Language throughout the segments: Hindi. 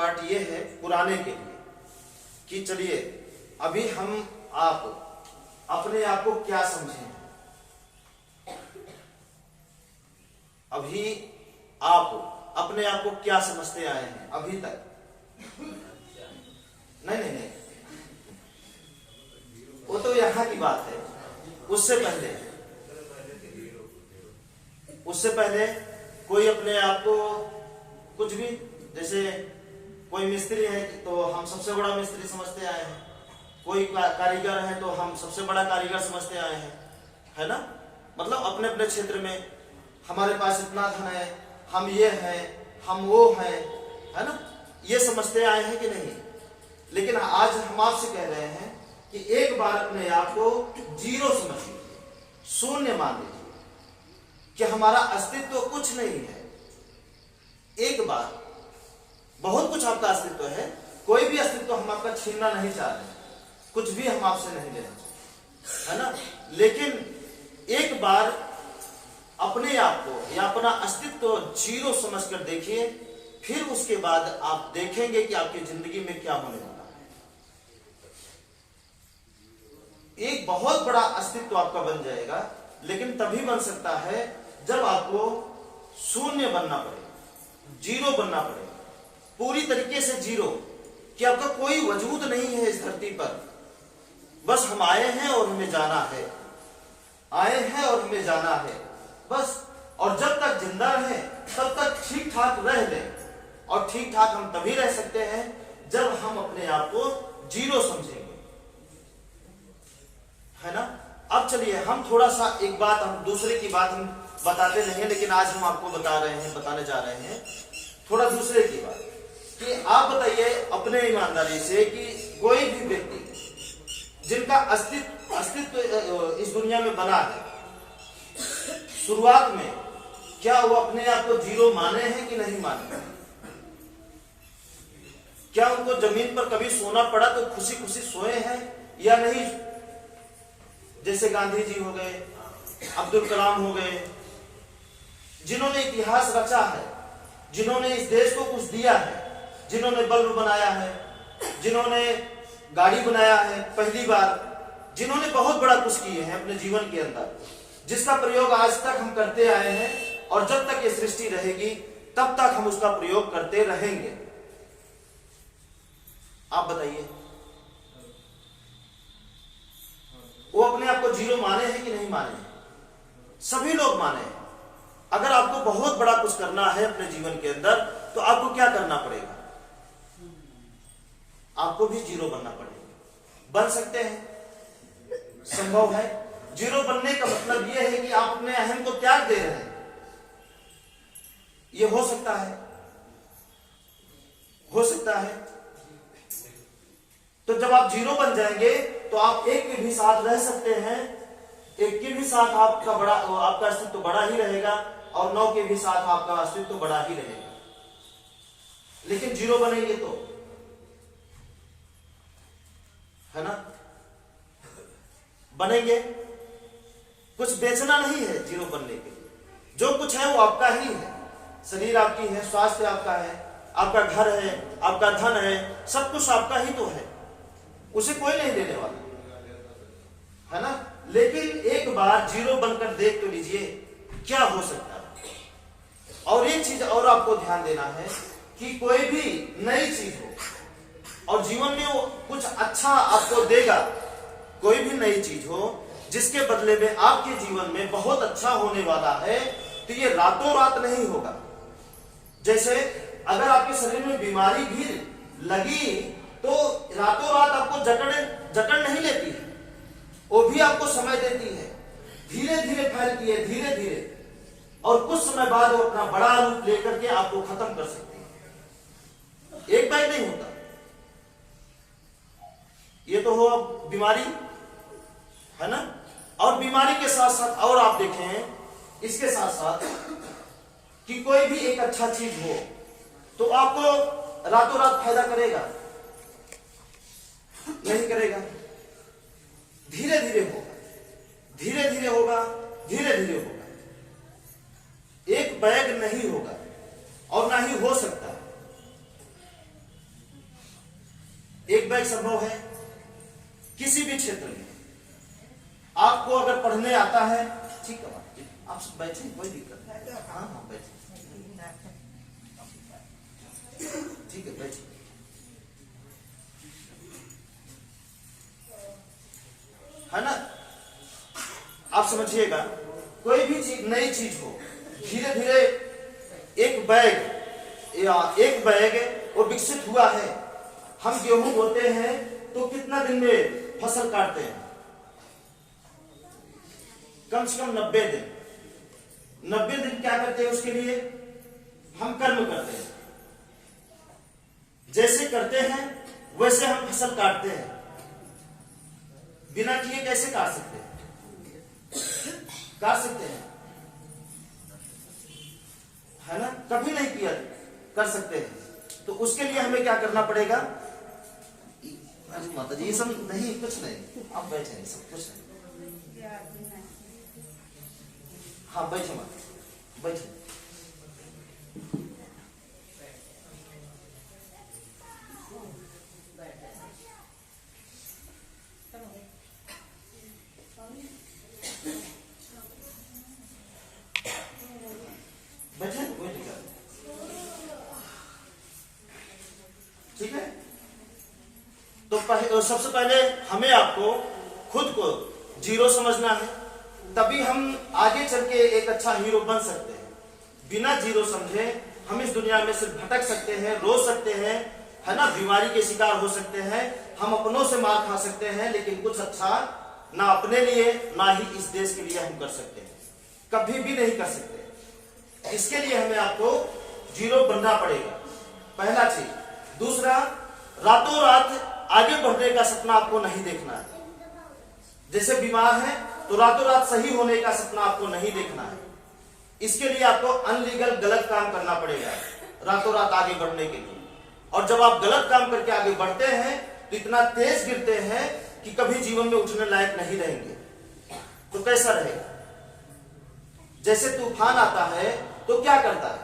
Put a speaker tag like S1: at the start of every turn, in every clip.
S1: पार्ट ये है पुराने के लिए कि चलिए अभी हम आप अपने आप को क्या समझें। अभी आप अपने आप को क्या समझते आए हैं अभी तक? नहीं, वो तो यहाँ की बात है। उससे पहले कोई अपने आप को कुछ भी, जैसे कोई मिस्त्री है तो हम सबसे बड़ा मिस्त्री समझते आए हैं, कोई कारीगर है तो हम सबसे बड़ा कारीगर समझते आए हैं, है ना। मतलब अपने अपने क्षेत्र में हमारे पास इतना धन है, हम ये हैं, हम वो हैं, है ना, ये समझते आए हैं कि नहीं। लेकिन आज हम आपसे कह रहे हैं कि एक बार अपने आप को जीरो समझ लीजिए, शून्य मान लीजिए कि हमारा अस्तित्व कुछ नहीं है। एक बार, बहुत कुछ आपका अस्तित्व है, कोई भी अस्तित्व हम आपका छीनना नहीं चाह रहे, कुछ भी हम आपसे नहीं लेना चाहते, है ना। लेकिन एक बार अपने आप को या अपना अस्तित्व जीरो समझकर देखिए, फिर उसके बाद आप देखेंगे कि आपकी जिंदगी में क्या होने वाला है। एक बहुत बड़ा अस्तित्व आपका बन जाएगा, लेकिन तभी बन सकता है जब आपको शून्य बनना पड़े, जीरो बनना पड़े, पूरी तरीके से जीरो, कि आपका कोई वजूद नहीं है इस धरती पर, बस हम आए हैं और हमें जाना है, आए हैं और हमें जाना है बस। और जब तक जिंदा रहें तब तक ठीक ठाक रह लें, और ठीक ठाक हम तभी रह सकते हैं जब हम अपने आप को जीरो समझेंगे, है ना। अब चलिए हम थोड़ा सा एक बात, हम दूसरे की बात हम बताते नहीं हैं, लेकिन आज हम आपको बताने जा रहे हैं थोड़ा दूसरे की बात, कि आप बताइए अपने ईमानदारी से कि कोई भी व्यक्ति जिनका अस्तित्व इस दुनिया में बना है, शुरुआत में क्या वो अपने आप को जीरो माने हैं कि नहीं माने? क्या उनको जमीन पर कभी सोना पड़ा तो खुशी खुशी सोए हैं या नहीं? जैसे गांधी जी हो गए, अब्दुल कलाम हो गए, जिन्होंने इतिहास रचा है, जिन्होंने इस देश को कुछ दिया है, जिन्होंने बल्ब बनाया है, जिन्होंने गाड़ी बनाया है पहली बार, जिन्होंने बहुत बड़ा कुछ किए हैं अपने जीवन के अंदर, जिसका प्रयोग आज तक हम करते आए हैं, और जब तक ये सृष्टि रहेगी तब तक हम उसका प्रयोग करते रहेंगे। आप बताइए, वो अपने आप को जीरो माने हैं कि नहीं माने हैं? सभी लोग माने हैं। अगर आपको बहुत बड़ा कुछ करना है अपने जीवन के अंदर तो आपको क्या करना पड़ेगा? आपको भी जीरो बनना पड़ेगा। बन सकते हैं, संभव है। जीरो बनने का मतलब यह है कि आप अपने अहम को त्याग दे रहे हैं। यह हो सकता है, हो सकता है। तो जब आप जीरो बन जाएंगे तो आप एक के भी साथ रह सकते हैं, एक के भी साथ आपका अस्तित्व बड़ा ही रहेगा, और 9 के भी साथ आपका अस्तित्व बड़ा ही रहेगा। लेकिन जीरो बनेंगे तो, है ना, बनेंगे। कुछ बेचना नहीं है जीरो बनने के लिए, जो कुछ है वो आपका ही है। शरीर आपकी है, स्वास्थ्य आपका है, आपका घर है, आपका धन है, सब कुछ आपका ही तो है, उसे कोई नहीं देने वाला, है ना। लेकिन एक बार जीरो बनकर देख तो लीजिए क्या हो सकता है। और एक चीज और आपको ध्यान देना है कि कोई भी नई चीज हो और जीवन में वो कुछ अच्छा आपको देगा, कोई भी नई चीज हो जिसके बदले में आपके जीवन में बहुत अच्छा होने वाला है, तो ये रातों रात नहीं होगा। जैसे अगर आपके शरीर में बीमारी भी लगी तो रातों रात आपको जकड़ नहीं लेती है, वो भी आपको समय देती है, धीरे धीरे फैलती है, धीरे धीरे, और कुछ समय बाद वो अपना बड़ा रूप लेकर के आपको खत्म कर सकती है। एक बार नहीं होता। ये तो हो बीमारी, है ना। और बीमारी के साथ साथ और आप देखें, इसके साथ साथ कि कोई भी एक अच्छा चीज हो तो आपको रातों रात फायदा करेगा? नहीं करेगा। धीरे धीरे होगा, धीरे धीरे होगा, धीरे धीरे होगा। एक बैग नहीं होगा और ना ही हो सकता है। फीडबैक संभव है किसी भी क्षेत्र में। आपको अगर पढ़ने आता है, ठीक है, आप सब बैठे, कोई दिक्कत नहीं। हाँ हाँ बैठे, ठीक है बैठे। है ना, आप समझिएगा, कोई भी चीज, नई चीज हो, धीरे धीरे एक बैग वो विकसित हुआ है। हम गेहूं बोते हैं तो कितना दिन में फसल काटते हैं? कम से कम 90 दिन। 90 दिन क्या करते हैं उसके लिए? हम कर्म करते हैं। जैसे करते हैं वैसे हम फसल काटते हैं। बिना किए कैसे काट सकते हैं? काट सकते हैं, है ना? कभी नहीं किया कर सकते हैं। तो उसके लिए हमें क्या करना पड़ेगा? अरे माता जी, ये सब नहीं, कुछ नहीं, आप बैठे नहीं, सब कुछ नहीं। हाँ बैठे माता, बैठे। बैठे, कोई दिक्कत नहीं, ठीक है। तो सबसे पहले हमें आपको खुद को जीरो समझना है, तभी हम आगे चल के एक अच्छा हीरो बन सकते हैं। बिना जीरो समझे हम इस दुनिया में सिर्फ भटक सकते हैं, रो सकते हैं, है ना, बीमारी के शिकार हो सकते हैं, हम अपनों से मार खा सकते हैं, लेकिन कुछ अच्छा ना अपने लिए ना ही इस देश के लिए हम कर सकते हैं, कभी भी नहीं कर सकते। इसके लिए हमें आपको जीरो बनना पड़ेगा, पहला चीज। दूसरा, रातों रात आगे बढ़ने का सपना आपको नहीं देखना है। जैसे बीमार है तो रातों रात सही होने का सपना आपको नहीं देखना है। इसके लिए आपको अनलीगल गलत काम करना पड़ेगा रातों रात आगे बढ़ने के लिए। और जब आप गलत काम करके आगे बढ़ते हैं तो इतना तेज गिरते हैं कि कभी जीवन में उठने लायक नहीं रहेंगे। तो कैसा रहेगा? जैसे तूफान आता है तो क्या करता है?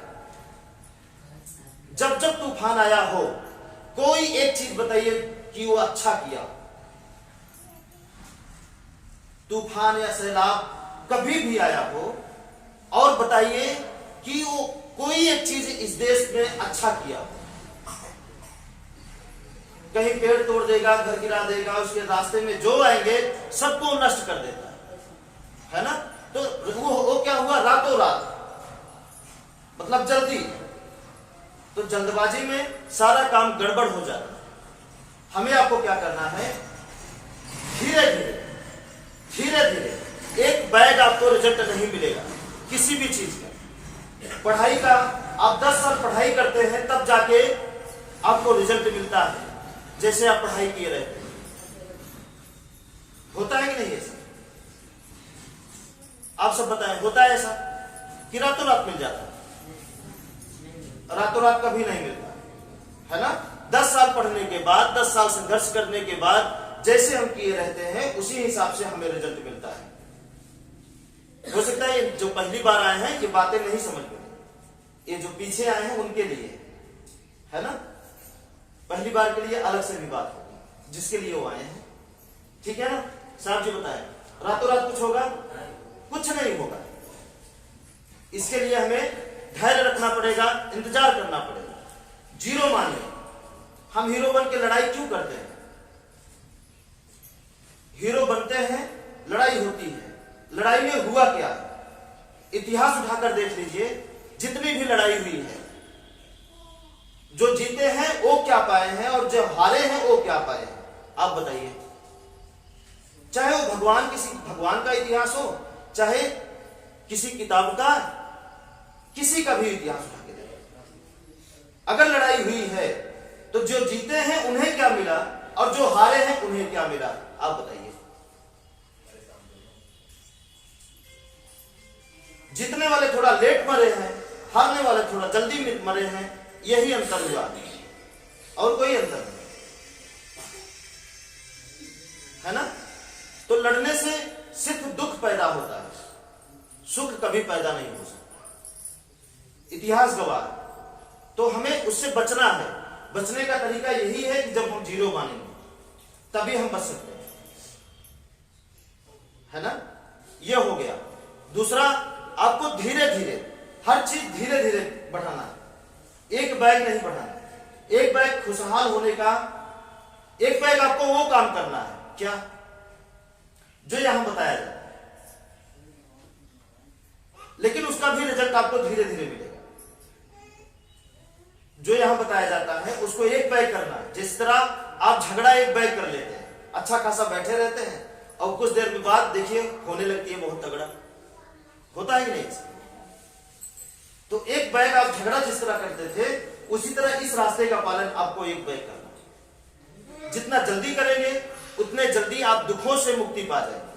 S1: जब जब तूफान आया हो, कोई एक चीज बताइए कि वो अच्छा किया। तूफान या सैलाब कभी भी आया हो और बताइए कि वो कोई एक चीज इस देश में अच्छा किया। कहीं पेड़ तोड़ देगा, घर गिरा देगा, उसके रास्ते में जो आएंगे सबको नष्ट कर देता है ना? तो वो क्या हुआ? रातों रात, मतलब जल्दी। तो जल्दबाजी में सारा काम गड़बड़ हो जाता है। हमें आपको क्या करना है? धीरे धीरे धीरे धीरे। एक बैग आपको रिजल्ट नहीं मिलेगा किसी भी चीज का। पढ़ाई का आप 10 साल पढ़ाई करते हैं तब जाके आपको रिजल्ट मिलता है, जैसे आप पढ़ाई किए रहते हैं। होता है कि नहीं ऐसा? आप सब बताएं, होता है ऐसा कि रातों रात मिल जाता है? रातों रात कभी नहीं मिलता, है ना? 10 साल पढ़ने के बाद, 10 साल संघर्ष करने के बाद जैसे हम किए रहते हैं उसी हिसाब से हमें रिजल्ट मिलता है। हो सकता है ये जो पहली बार आए हैं ये बातें नहीं समझ में, ये जो पीछे आए हैं उनके लिए, है ना? पहली बार के लिए अलग से भी बात होगी, जिसके लिए वो आए हैं, ठीक है ना? साहब जी बताएं, रातों रात कुछ होगा? कुछ नहीं होगा। इसके लिए हमें धैर्य रखना पड़ेगा, इंतजार करना पड़ेगा। जीरो माने। हम हीरो बन के लड़ाई क्यों करते हैं? हीरो बनते हैं, लड़ाई होती है। लड़ाई में हुआ क्या? इतिहास उठाकर देख लीजिए, जितनी भी लड़ाई हुई है, जो जीते हैं वो क्या पाए हैं और जो हारे हैं वो क्या पाए हैं? आप बताइए। चाहे वो भगवान का इतिहास हो, चाहे किसी किताब का, किसी का भी इतिहास उठा के देखिए। अगर लड़ाई हुई है तो जो जीते हैं उन्हें क्या मिला और जो हारे हैं उन्हें क्या मिला? आप बताइए। जीतने वाले थोड़ा लेट मरे हैं, हारने वाले थोड़ा जल्दी मरे हैं, यही अंतर हुआ, और कोई अंतर नहीं, है ना? तो लड़ने से सिर्फ दुख पैदा होता है, सुख कभी पैदा नहीं हो सकता। इतिहास गवाह। तो हमें उससे बचना है। बचने का तरीका यही है कि जब हम जीरो मानेंगे, तभी हम बच सकते हैं, है ना। ये हो गया। दूसरा, आपको धीरे धीरे हर चीज धीरे धीरे बढ़ाना है, एक बैग नहीं बढ़ाना। एक बैग खुशहाल होने का, एक बैग आपको वो काम करना है क्या जो यहां बताया जाता है, लेकिन उसका भी रिजल्ट आपको धीरे धीरे मिलेगा। जो यहां बताया जाता है उसको एक बैग करना है। जिस तरह आप झगड़ा एक बैग कर लेते हैं, अच्छा खासा बैठे रहते हैं, और कुछ देर के बाद देखिए होने लगती है बहुत तगड़ा, होता है कि नहीं। तो एक बैग आप झगड़ा जिस तरह करते थे, उसी तरह इस रास्ते का पालन आपको एक बैग करना है। जितना जल्दी करेंगे उतने जल्दी आप दुखों से मुक्ति पा जाएंगे।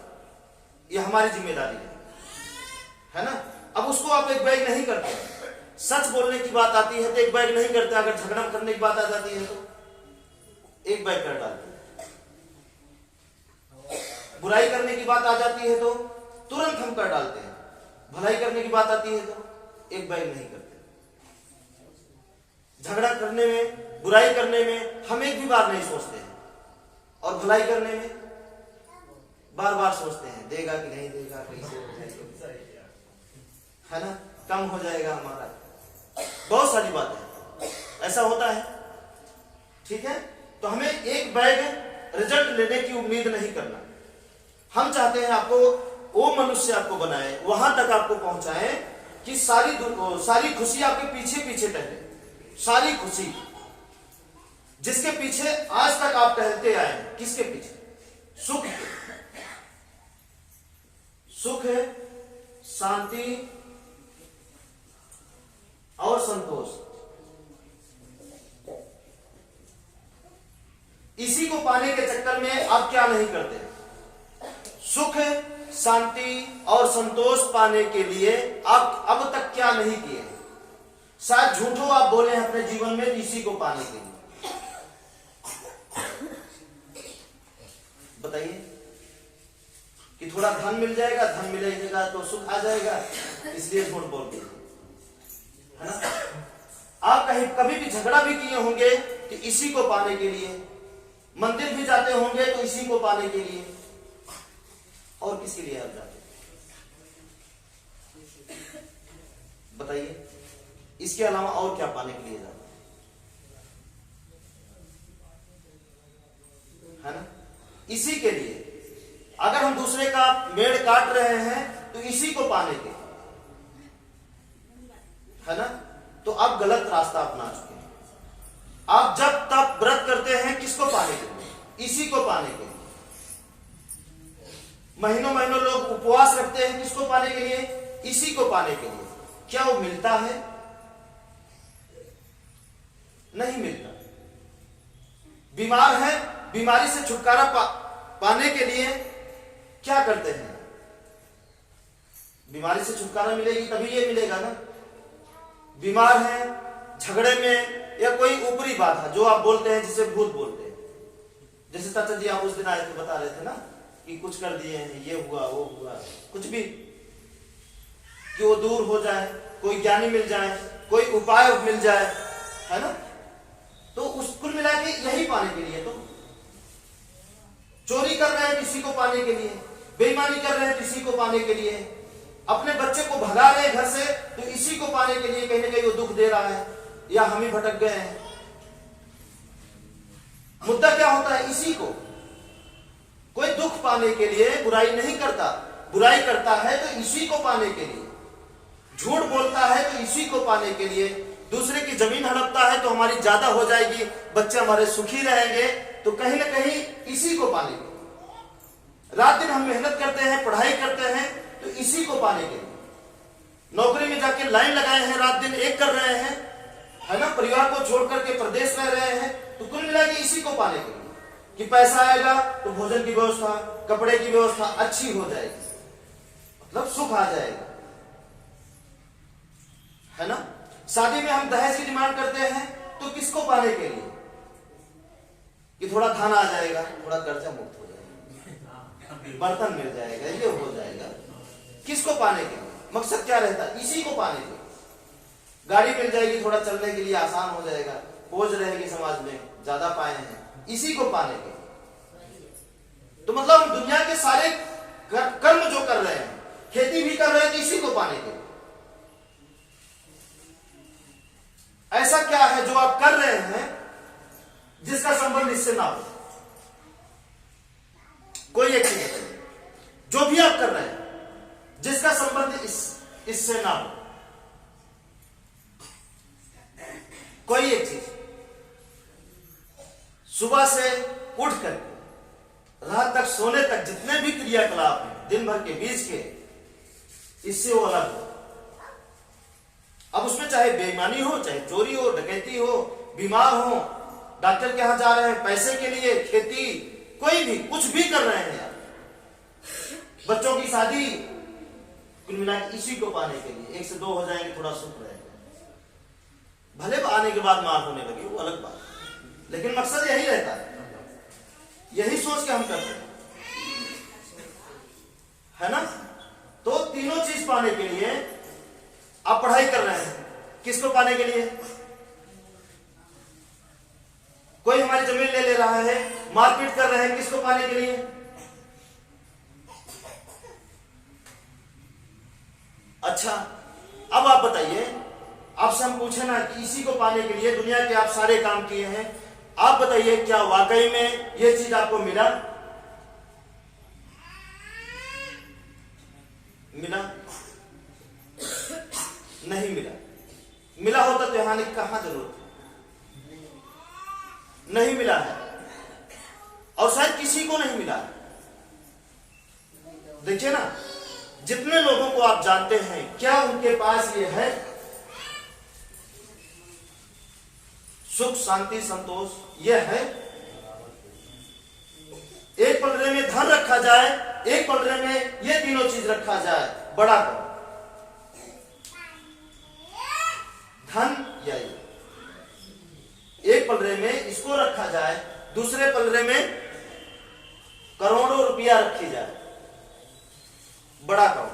S1: ये हमारी जिम्मेदारी है ना। अब उसको आप एक बैग नहीं करते, सच बोलने की बात आती है तो एक बैग नहीं करते, अगर झगड़ा करने की बात आ जाती है तो एक बैग कर डालते, बुराई करने की बात आ जाती है तो तुरंत हम कर डालते हैं, भलाई करने की बात आती है तो एक बैग नहीं करते। झगड़ा करने में, बुराई करने में हम एक भी बार नहीं सोचते हैं, और भलाई करने में बार बार सोचते हैं, देगा कि नहीं देगा, कैसे हो जाएगा, है ना, कम हो जाएगा हमारा, बहुत सारी बातें ऐसा होता है। ठीक है, तो हमें एक बैग रिजल्ट लेने की उम्मीद नहीं करना। हम चाहते हैं आपको वो मनुष्य आपको बनाए, वहां तक आपको पहुंचाए कि सारी खुशी आपके पीछे पीछे टहले। सारी खुशी जिसके पीछे आज तक आप टहलते आए हैं, किसके पीछे? सुख है, सुख है, शांति और संतोष। इसी को पाने के चक्कर में आप क्या नहीं करते? सुख, शांति और संतोष पाने के लिए आप अब तक क्या नहीं किए? शायद झूठो आप बोले हैं अपने जीवन में इसी को पाने के लिए। बताइए कि थोड़ा धन मिल जाएगा, धन मिलेगा तो सुख आ जाएगा, इसलिए झूठ बोल दीजिए, है ना। आप कहीं कभी भी झगड़ा भी किए होंगे तो इसी को पाने के लिए, मंदिर भी जाते होंगे तो इसी को पाने के लिए, और किसके लिए आप जाते? बताइए, इसके अलावा और क्या पाने के लिए जाते है ना? इसी के लिए। अगर हम दूसरे का मेड़ काट रहे हैं तो इसी को पाने के, है ना, तो आप गलत रास्ता अपना चुके हैं। आप जब तब व्रत करते हैं किसको पाने के लिए? इसी को पाने के लिए। महीनों महीनों लोग उपवास रखते हैं किसको पाने के लिए? इसी को पाने के लिए। क्या वो मिलता है? नहीं मिलता। बीमार है, बीमारी से छुटकारा पाने के लिए क्या करते हैं? बीमारी से छुटकारा मिलेगी तभी ये मिलेगा ना। बीमार है, झगड़े में या कोई ऊपरी बात है जो आप बोलते हैं जिसे भूत बोलते हैं, जैसे चाचा जी आप उस दिन आए थे बता रहे थे ना कि कुछ कर दिए हैं, ये हुआ वो हुआ, कुछ भी, कि वो दूर हो जाए, कोई ज्ञानी मिल जाए, कोई उपाय मिल जाए, है ना। तो उस कुल मिला के यही पाने के लिए। तो चोरी कर रहे हैं किसी को पाने के लिए, बेईमानी कर रहे हैं किसी को पाने के लिए, अपने बच्चे को भगा रहे हैं घर से तो इसी को पाने के लिए, कहीं ना कहीं वो दुख दे रहा है या हम ही भटक गए हैं। मुद्दा क्या होता है? इसी को। कोई दुख पाने के लिए बुराई नहीं करता, बुराई करता है तो इसी को पाने के लिए, झूठ बोलता है तो इसी को पाने के लिए, दूसरे की जमीन हड़पता है तो हमारी ज्यादा हो जाएगी, बच्चे हमारे सुखी रहेंगे, तो कहीं ना कहीं इसी को पाने के लिए। रात दिन हम मेहनत करते हैं, पढ़ाई करते हैं तो इसी को पाने के लिए। नौकरी में जाके लाइन लगाए हैं, रात दिन एक कर रहे हैं, है ना, परिवार को छोड़ करके प्रदेश रह रहे हैं, तो कुल मिला के इसी को पाने के लिए कि पैसा आएगा तो भोजन की व्यवस्था, कपड़े की व्यवस्था अच्छी हो जाएगी, मतलब सुख आ जाएगा, है ना। शादी में हम दहेज की डिमांड करते हैं तो किसको पाने के लिए? कि थोड़ा धन आ जाएगा, थोड़ा कर्जा मुक्त हो जाएगा, बर्तन मिल जाएगा, ये हो जाएगा। किसको पाने के लिए? मकसद क्या रहता है? इसी को पाने के लिए। गाड़ी मिल जाएगी, थोड़ा चलने के लिए आसान हो जाएगा, बोझ रहेगी समाज में, ज्यादा पाए हैं, इसी को पाने के लिए। तो मतलब हम दुनिया के सारे कर्म जो कर रहे हैं, खेती भी कर रहे हैं इसी को पाने के लिए। ऐसा क्या है जो आप कर रहे हैं जिसका संबंध इससे ना हो? कोई एक चीज है जो भी आप कर रहे हैं जिसका संबंध इससे ना हो। कोई एक चीज, सुबह से उठ कर रात तक सोने तक जितने भी क्रियाकलाप हैं दिन भर के बीच के, इससे वो अलग हो। अब उसमें चाहे बेईमानी हो, चाहे चोरी हो, डकैती हो, बीमार हो, डॉक्टर के यहां जा रहे हैं पैसे के लिए, खेती, कोई भी कुछ भी कर रहे हैं यार, बच्चों की शादी, कुल मिला के इसी को पाने के लिए 1 से 2 हो जाएंगे, थोड़ा सुख रहेगा। भले आने के बाद मार होने लगी वो अलग बात, लेकिन मकसद यही रहता है, यही सोच के हम करते हैं, है ना। तो तीनों चीज पाने के लिए आप पढ़ाई कर रहे हैं, किसको पाने के लिए? कोई हमारी जमीन ले रहा है, मारपीट कर रहे हैं, किसको पाने के लिए? अच्छा, अब आप बताइए, आपसे हम पूछे ना कि इसी को पाने के लिए दुनिया के आप सारे काम किए हैं, आप बताइए क्या वाकई में ये चीज आपको मिला? मिला? नहीं मिला। मिला होता तो यहां की कहां जरूरत है? नहीं मिला है, और शायद किसी को नहीं मिला है। देखिए ना, जितने लोगों को आप जानते हैं, क्या उनके पास ये है सुख, शांति, संतोष? ये है? एक पलड़े में धन रखा जाए, एक पलड़े में ये तीनों चीज रखा जाए, बड़ा करो, धन या ये। एक पलड़े में इसको रखा जाए, दूसरे पलड़े में करोड़ों रुपया रखी जाए, बड़ा करो।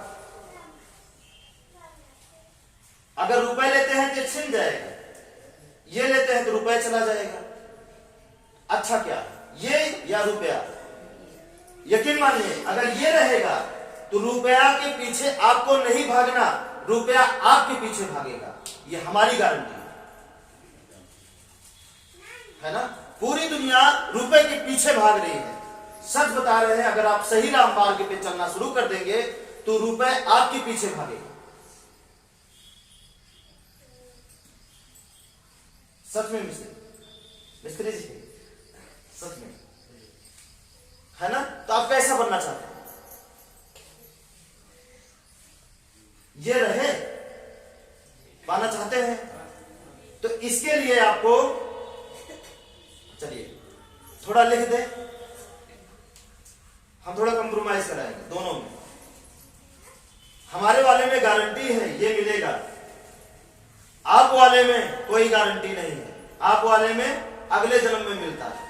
S1: अगर रुपए लेते हैं तो छिन जाएगा, ये लेते हैं तो रुपए चला जाएगा। अच्छा क्या, ये या रुपया? यकीन मानिए, अगर ये रहेगा तो रुपया के पीछे आपको नहीं भागना, रुपया आपके पीछे भागेगा, ये हमारी गारंटी है ना। पूरी दुनिया रुपए के पीछे भाग रही है, सच बता रहे हैं। अगर आप सही राम मार्ग पे चलना शुरू कर देंगे तो रुपए आपके पीछे भागेगा, सच में मिस्त्री जी, सच में, है ना। तो आप कैसा बनना चाहते हैं? ये रहे पाना चाहते हैं तो इसके लिए आपको, चलिए थोड़ा लिख दे, हम थोड़ा कंप्रोमाइज कराएंगे दोनों में। हमारे वाले में गारंटी है ये मिलेगा, आप वाले में कोई गारंटी नहीं है। आप वाले में अगले जन्म में मिलता है।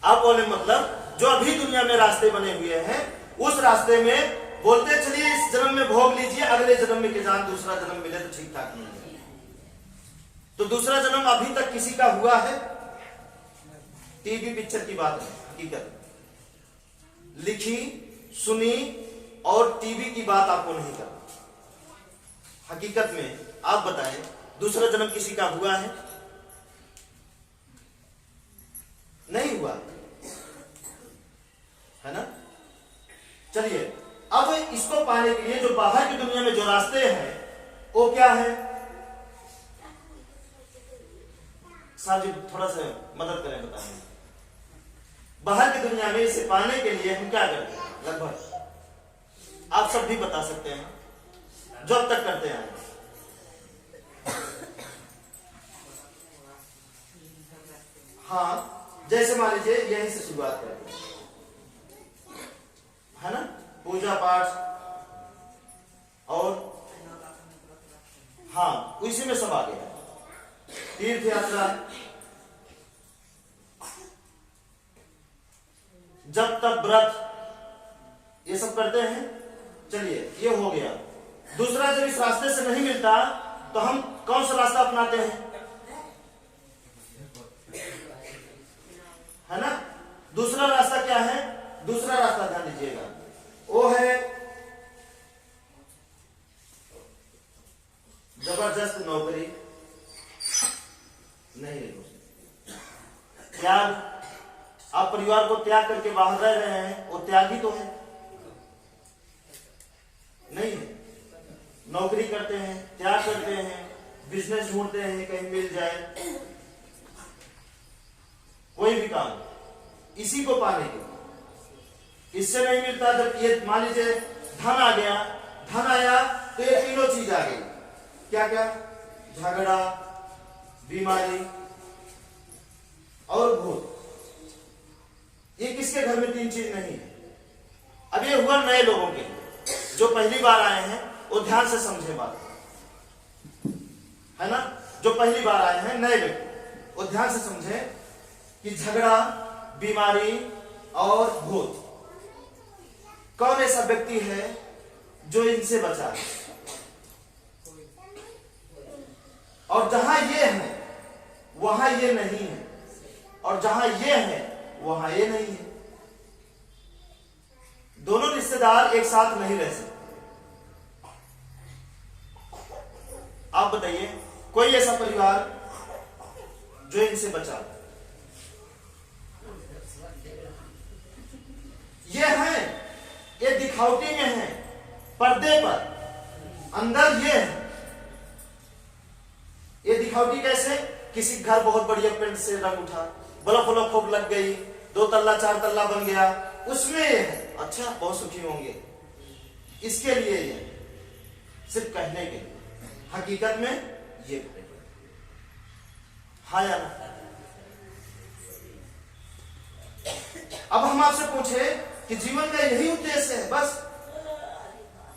S1: आप वाले मतलब जो अभी दुनिया में रास्ते बने हुए हैं, उस रास्ते में बोलते चलिए इस जन्म में भोग लीजिए, अगले जन्म में के जान दूसरा जन्म मिले तो ठीक ठाक नहीं है। तो दूसरा जन्म अभी तक किसी का हुआ है? टीवी पिक्चर की बात है, हकीकत लिखी सुनी और टीवी की बात आपको नहीं करना। हकीकत में आप बताएं, दूसरा जन्म किसी का हुआ है? नहीं हुआ, है ना। चलिए अब इसको पाने के लिए जो बाहर की दुनिया में जो रास्ते हैं वो क्या है? साहब जी थोड़ा सा मदद करें, बताएं। बाहर की दुनिया में इसे पाने के लिए हम क्या करते हैं? लगभग आप सब भी बता सकते हैं जो अब तक करते हैं। हाँ, जैसे मान लीजिए यहीं से शुरुआत करते हैं, है ना। पूजा पाठ और हाँ इसी में सब आ गया, तीर्थ यात्रा, जब तक व्रत, ये सब करते हैं। चलिए ये हो गया। दूसरा जब इस रास्ते से नहीं मिलता तो हम कौन सा रास्ता अपनाते हैं? है ना। दूसरा रास्ता नहीं हो सकता। त्याग, आप परिवार को त्याग करके बाहर रह रहे हैं, वो त्याग ही तो है, नहीं है। नौकरी करते हैं, त्याग करते हैं, बिजनेस ढूंढते हैं कहीं मिल जाए, कोई भी काम इसी को पाने के लिए। इससे नहीं मिलता, जब ये मान लीजिए धन आ गया, धन आया तो ये तीनों चीज आ गई। क्या क्या? झगड़ा, बीमारी और भूत। ये किसके घर में तीन चीज नहीं है? अब ये हुआ नए लोगों के लिए, जो पहली बार आए हैं वो ध्यान से समझे बात, है ना। जो पहली बार आए हैं नए व्यक्ति, वो ध्यान से समझे कि झगड़ा, बीमारी और भूत, कौन ऐसा व्यक्ति है जो इनसे बचा है? और जहां ये है वहां ये नहीं है, और जहां ये है वहां ये नहीं है। दोनों रिश्तेदार एक साथ नहीं रह सकते। आप बताइए कोई ऐसा परिवार जो इनसे बचा? ये है, ये दिखावटी में है, पर्दे पर, अंदर ये है। ये दिखावटी कैसे? किसी घर बहुत बढ़िया पेंट से रंग उठा, बल्ब वल्ब खूब लग गई, 2 तल्ला 4 तल्ला बन गया, उसमें ये है, अच्छा बहुत सुखी होंगे, इसके लिए ये सिर्फ कहने के लिए, हकीकत में ये हाँ या ना। अब हम आपसे पूछे कि जीवन का यही उद्देश्य है, बस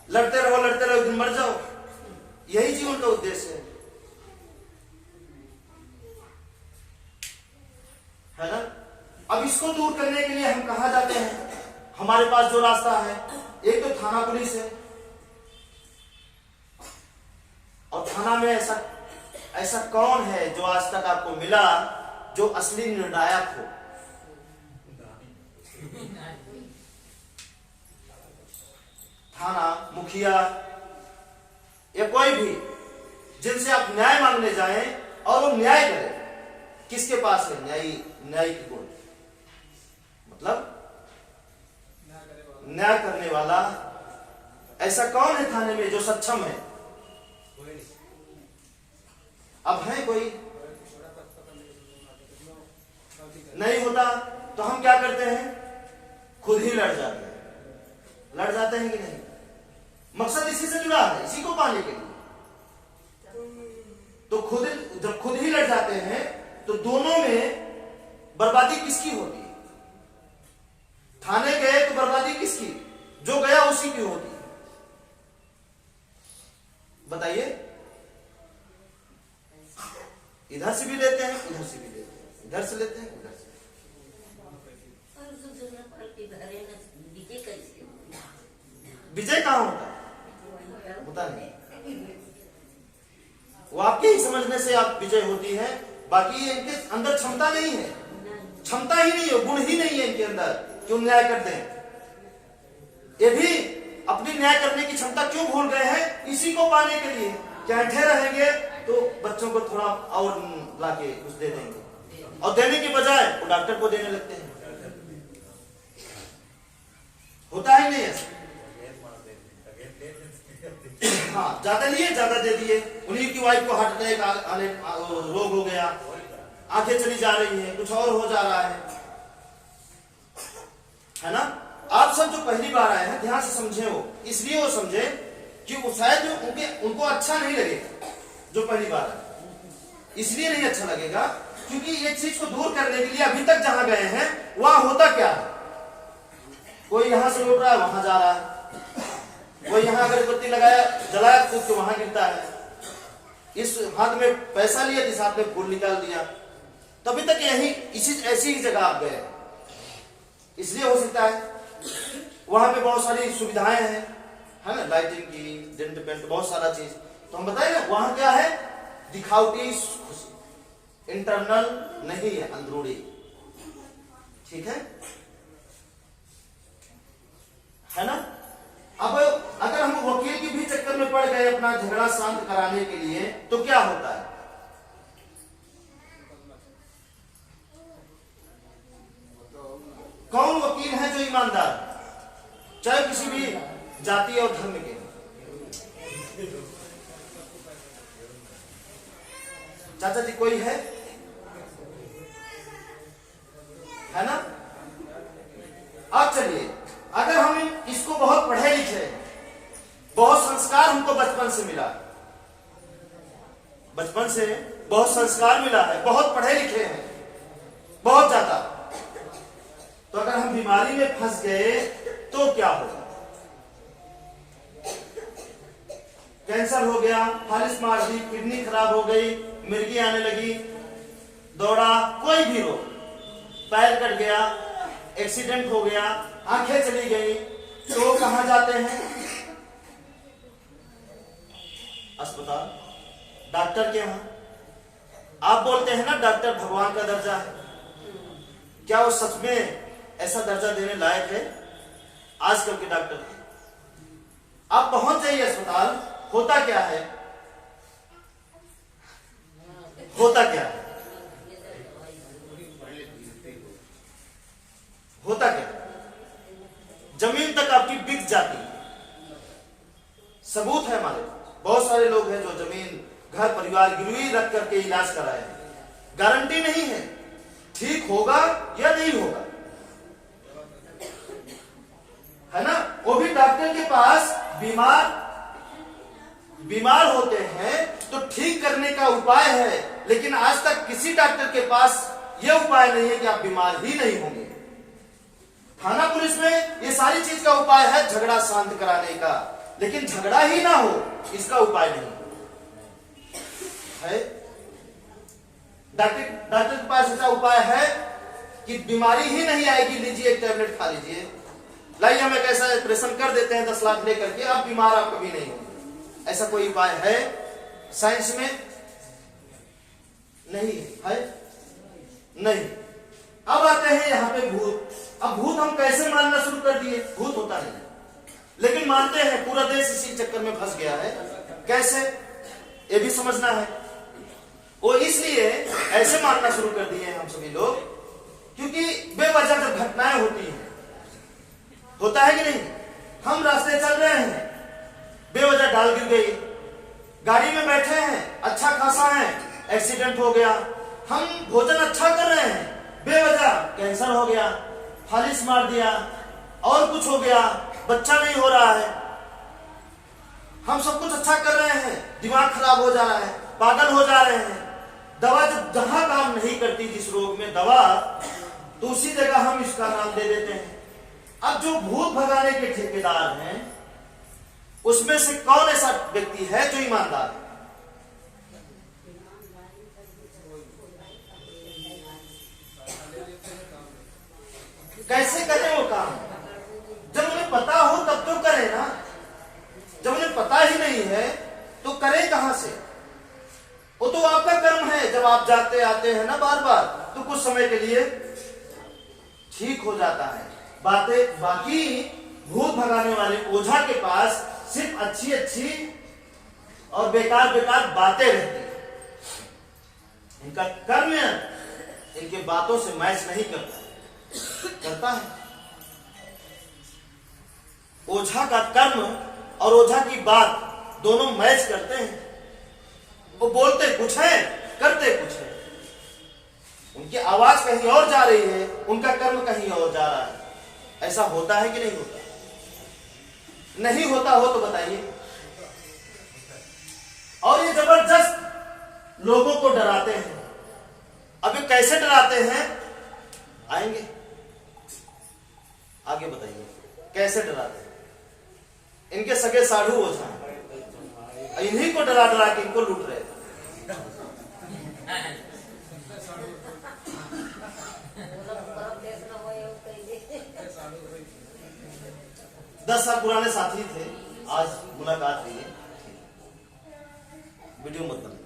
S1: लड़ते रहो एक दिन मर जाओ, यही जीवन का उद्देश्य है ना। अब इसको दूर करने के लिए हम कहां जाते हैं? हमारे पास जो रास्ता है, एक तो थाना पुलिस है, और थाना में ऐसा कौन है जो आज तक आपको मिला जो असली निर्णायक हो? थाना, मुखिया या कोई भी जिनसे आप न्याय मांगने जाएं और वो न्याय करें, किसके पास है न्यायिक गुण? मतलब न्याय करने वाला ऐसा कौन है थाने में जो सक्षम है? अब है कोई? नहीं होता तो हम क्या करते हैं? खुद ही लड़ जाते हैं। लड़ जाते हैं कि नहीं? मकसद इसी से जुड़ा है, इसी को पाने के लिए। तो जब खुद ही लड़ जाते हैं तो दोनों में बर्बादी किसकी होती है? थाने गए तो बर्बादी किसकी? जो गया उसी की होती है। बताइए, इधर से भी लेते हैं, इधर से भी लेते हैं, इधर से लेते हैं, उधर से। विजय कहां होता है? होता नहीं। वो आपके ही समझने से आप विजय होती है, बाकी ये इनके अंदर क्षमता नहीं है, क्षमता ही नहीं है, गुण ही नहीं है इनके अंदर क्यों न्याय करते हैं। ये भी अपनी न्याय करने की क्षमता क्यों भूल गए हैं? इसी को पाने के लिए। क्या ठहरे रहेंगे तो बच्चों को थोड़ा और लाके कुछ दे देंगे, और देने की बजाय वो डॉक्टर को देने लगते हैं। होता ही नहीं है। हाँ, ज्यादा लिए ज्यादा दे दिए, उन्हीं की वाइफ को हार्ट अटैक रोग हो गया, आंखें चली जा रही हैं, कुछ और हो जा रहा है ना। आप सब जो पहली बार आए हैं ध्यान से समझे, वो इसलिए वो समझे कि वो शायद उनको अच्छा नहीं लगेगा जो पहली बार आए, इसलिए नहीं अच्छा लगेगा क्योंकि ये चीज को दूर करने के लिए अभी तक जहां गए हैं वहां होता क्या है? कोई यहां से लौट रहा है, वहां जा रहा है, कोई यहां अगरबत्ती लगाया जलाया कूद के वहां गिरता है, इस हाथ में पैसा लिया, इस हाथ में फूल निकाल दिया। तो अभी तक यही ऐसी ही जगह आप गए, इसलिए हो सकता है वहां पे बहुत सारी सुविधाएं हैं, है ना, लाइटिंग की, डेंट पेंट, बहुत सारा चीज। तो हम बताए ना वहां क्या है? दिखावटी खुशी, इंटरनल नहीं है, अंदरूनी। ठीक है ना। अब अगर हम वकील की भी चक्कर में पड़ गए अपना झगड़ा शांत कराने के लिए, तो क्या होता है? ईमानदार, चाहे किसी भी जाति और धर्म के। चाचा जी कोई है ना? अब चलिए, अगर हम इसको बहुत पढ़े लिखे, बहुत संस्कार हमको बचपन से मिला, बचपन से बहुत संस्कार मिला है, बहुत पढ़े लिखे हैं, बहुत ज्यादा, तो अगर हम बीमारी में फंस गए तो क्या होगा? कैंसर हो गया, फालिस मार दी, किडनी खराब हो गई, मिर्गी आने लगी, दौड़ा, कोई भी रोग, पैर कट गया, एक्सीडेंट हो गया, आंखें चली गई, तो कहां जाते हैं? अस्पताल, डॉक्टर के यहां। आप बोलते हैं ना डॉक्टर भगवान का दर्जा है, क्या वो सच में ऐसा दर्जा देने लायक है? आजकल के डॉक्टर, आप पहुंच जाइए अस्पताल, होता क्या है? होता क्या है? होता क्या? जमीन तक आपकी बिक जाती है। सबूत है हमारे, बहुत सारे लोग हैं जो जमीन, घर परिवार गिरवी रख करके इलाज कराए हैं, गारंटी नहीं है ठीक होगा या नहीं होगा, है ना? वो भी डॉक्टर के पास बीमार होते हैं तो ठीक करने का उपाय है, लेकिन आज तक किसी डॉक्टर के पास यह उपाय नहीं है कि आप बीमार ही नहीं होंगे। थाना पुलिस में ये सारी चीज का उपाय है झगड़ा शांत कराने का, लेकिन झगड़ा ही ना हो इसका उपाय नहीं है। डॉक्टर के पास ऐसा उपाय है कि बीमारी ही नहीं आएगी, लीजिए एक टैबलेट खा लीजिए, लाइए हम एक ऐसा ऑपरेशन कर देते हैं 10 लाख लेकर के, आप बीमार आप कभी नहीं होंगे। ऐसा कोई उपाय है साइंस में? नहीं है, नहीं। अब आते हैं यहाँ पे भूत। अब भूत हम कैसे मानना शुरू कर दिए? भूत होता नहीं, लेकिन मानते हैं, पूरा देश इसी चक्कर में फंस गया है। कैसे, ये भी समझना है। वो इसलिए ऐसे मानना शुरू कर दिए हम सभी लोग क्योंकि बेवजह जब घटनाएं होती हैं, होता है कि नहीं? हम रास्ते चल रहे हैं, बेवजह डाल गिर गई, गाड़ी में बैठे हैं, अच्छा खासा है, एक्सीडेंट हो गया, हम भोजन अच्छा कर रहे हैं, बेवजह कैंसर हो गया, फालिस मार दिया, और कुछ हो गया, बच्चा नहीं हो रहा है, हम सब कुछ अच्छा कर रहे हैं, दिमाग खराब हो जा रहा है, पागल हो जा रहे हैं। दवा जब जहां काम नहीं करती जिस रोग में दवा, तो उसी जगह हम इसका नाम दे देते हैं। अब जो भूत भगाने के ठेकेदार हैं, उसमें से कौन ऐसा व्यक्ति है जो ईमानदार है? कैसे करें वो काम? जब उन्हें पता हो तब तो करें ना, जब उन्हें पता ही नहीं है तो करें कहां से? वो तो आपका कर्म है, जब आप जाते आते हैं ना बार बार, तो कुछ समय के लिए ठीक हो जाता है बातें। बाकी भूत भगाने वाले ओझा के पास सिर्फ अच्छी अच्छी और बेकार बेकार बातें रहती हैं, इनका कर्म इनके बातों से मैच नहीं करता है। ओझा का कर्म और ओझा की बात दोनों मैच करते हैं। वो बोलते कुछ है, करते कुछ है, उनकी आवाज कहीं और जा रही है, उनका कर्म कहीं और जा रहा है। ऐसा होता है कि नहीं होता? नहीं होता हो तो बताइए। और ये जबरदस्त लोगों को डराते हैं। अब ये कैसे डराते हैं, आएंगे आगे, बताइए कैसे डराते हैं। इनके सगे साधु ओझा हैं, इन्हीं को डरा डरा के इनको लूट रहे थे। 10 साल पुराने साथी थे, आज मुलाकात हुई है। वीडियो मत बनाइए।